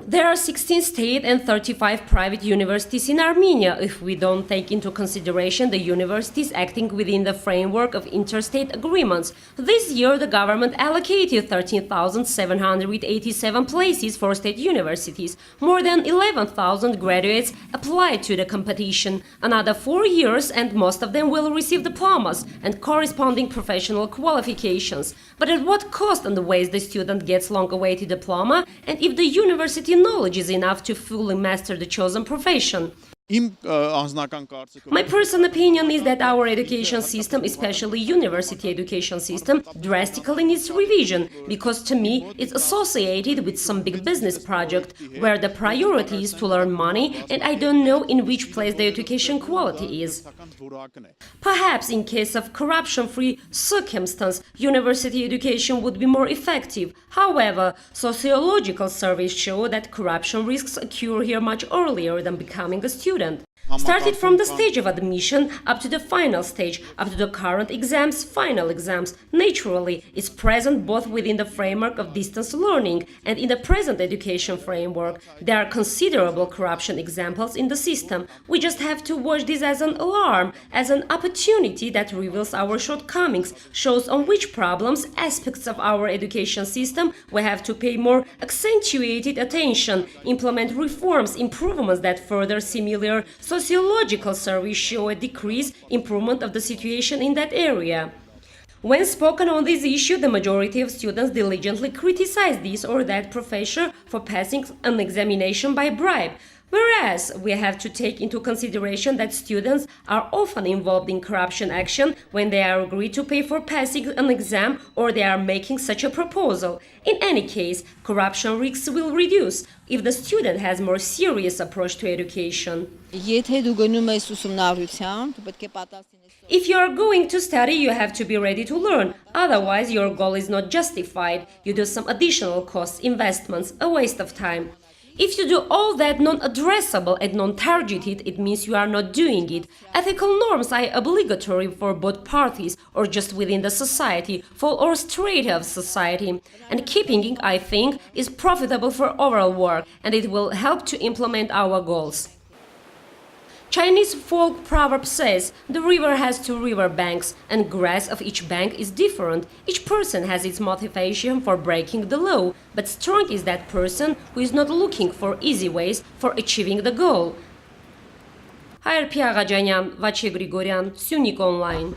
There are 16 state and 35 private universities in Armenia if we don't take into consideration the universities acting within the framework of interstate agreements. This year, the government allocated 13,787 places for state universities. More than 11,000 graduates applied to the competition. Another 4 years and most of them will receive diplomas and corresponding professional qualifications. But at what cost and ways the student gets long-awaited diploma, and if the university knowledge is enough to fully master the chosen profession? My personal opinion is that our education system, especially university education system, drastically needs revision, because to me it's associated with some big business project where the priority is to learn money, and I don't know in which place the education quality is. Perhaps in case of corruption-free circumstance, university education would be more effective. However, sociological surveys show that corruption risks occur here much earlier than becoming a student. Started from the stage of admission up to the final stage, up to the current exams, final exams, naturally is present both within the framework of distance learning and in the present education framework. There are considerable corruption examples in the system. We just have to watch this as an alarm, as an opportunity that reveals our shortcomings, shows on which problems, aspects of our education system we have to pay more accentuated attention, implement reforms, improvements that further similar sociological surveys show a decrease, improvement of the situation in that area. When spoken on this issue, the majority of students diligently criticize this or that professor for passing an examination by bribe. Whereas we have to take into consideration that students are often involved in corruption action when they are agreed to pay for passing an exam or they are making such a proposal. In any case, corruption risks will reduce if the student has more serious approach to education. If you are going to study, you have to be ready to learn. Otherwise, your goal is not justified. You do some additional costs, investments, a waste of time. If you do all that non-addressable and non-targeted, it means you are not doing it. Ethical norms are obligatory for both parties or just within the society, for all strata of society. And keeping it, I think, is profitable for overall work, and it will help to implement our goals. Chinese folk proverb says, the river has two river banks, and grass of each bank is different. Each person has its motivation for breaking the law, but strong is that person who is not looking for easy ways for achieving the goal. Հայր Փիաղաջանյան, Վաչե Գրիգորյան, Սյունիք Online.